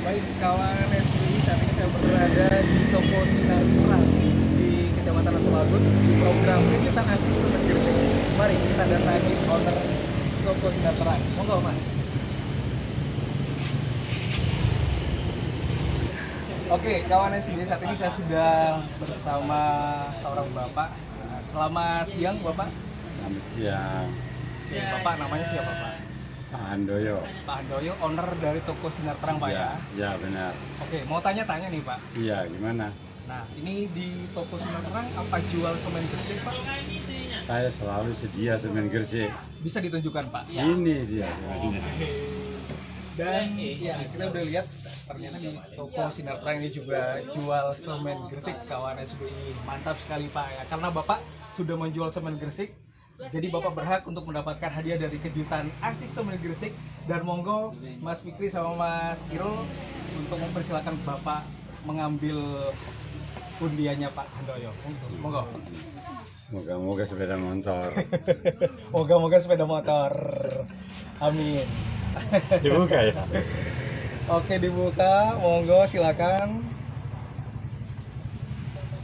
Baik, kawan SBI, saat ini saya berada di toko Sinar Terang di Kecamatan Asabagus di program Kejutan Asik Sobat Gresik. Mari kita datangi owner toko Sinar Terang. Monggo, Mas. Oke, kawan SBI, saat ini saya sudah bersama seorang bapak. Selamat siang, Bapak. Selamat siang, Oke, Bapak namanya siapa, Pak? Pak Handoyo. Pak Handoyo, owner dari toko Sinar Terang, Pak ya. Ya benar. Oke, mau tanya-tanya nih, Pak. Iya, gimana? Nah, ini di toko Sinar Terang apa jual semen Gresik, Pak? Saya selalu sedia semen Gresik. Bisa ditunjukkan, Pak? Ini dia semennya. Dan ya, kita udah lihat ternyata di toko Sinar Terang ini juga jual semen Gresik, kawan SBI. Mantap sekali, Pak ya. Karena Bapak sudah menjual semen Gresik, jadi Bapak berhak untuk mendapatkan hadiah dari Kejutan Asik Semen Gresik. Dan monggo Mas Fikri sama Mas Irul untuk mempersilahkan Bapak mengambil undiannya Pak Handoyo. Monggo. Moga-moga sepeda motor. Moga-moga sepeda motor. Amin. Dibuka ya? Oke, dibuka. Monggo silakan.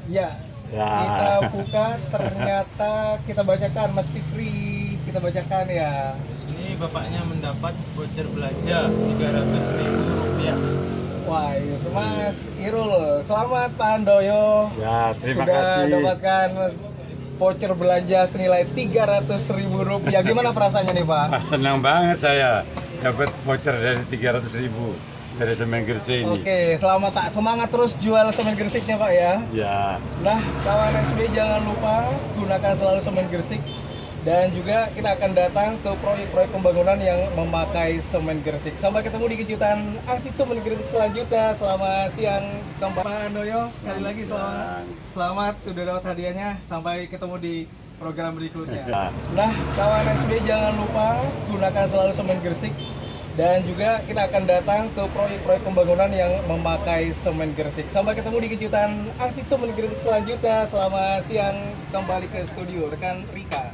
Ya, Ya. kita buka, ternyata kita bacakan Mas Fikri, kita bacakan ya. Ini bapaknya mendapat voucher belanja Rp300.000. Wah, ini Mas Irul, selamat Pak Handoyo. Ya, terima Sudah kasih. dapatkan voucher belanja senilai Rp300.000. Gimana perasaannya nih, Pak? Wah, senang banget saya dapat voucher dari 300.000 dari semen Gresik ini. Oke, selamat Pak. Semangat terus jual semen Gresiknya, Pak ya. Ya, Nah, kawan SB jangan lupa gunakan selalu semen Gresik. Dan juga kita akan datang ke proyek-proyek pembangunan yang memakai semen Gresik. Sampai ketemu di kejutan asik semen Gresik selanjutnya. Selamat siang Pak Handoyo. Sekali lagi selamat. Selamat sudah dapat hadiahnya. Sampai ketemu di program berikutnya. Ya. Nah, kawan SB jangan lupa gunakan selalu semen Gresik. Dan juga kita akan datang ke proyek-proyek pembangunan yang memakai semen Gresik. Sampai ketemu di kejutan asik semen Gresik selanjutnya. Selamat siang, kembali ke studio rekan Rika.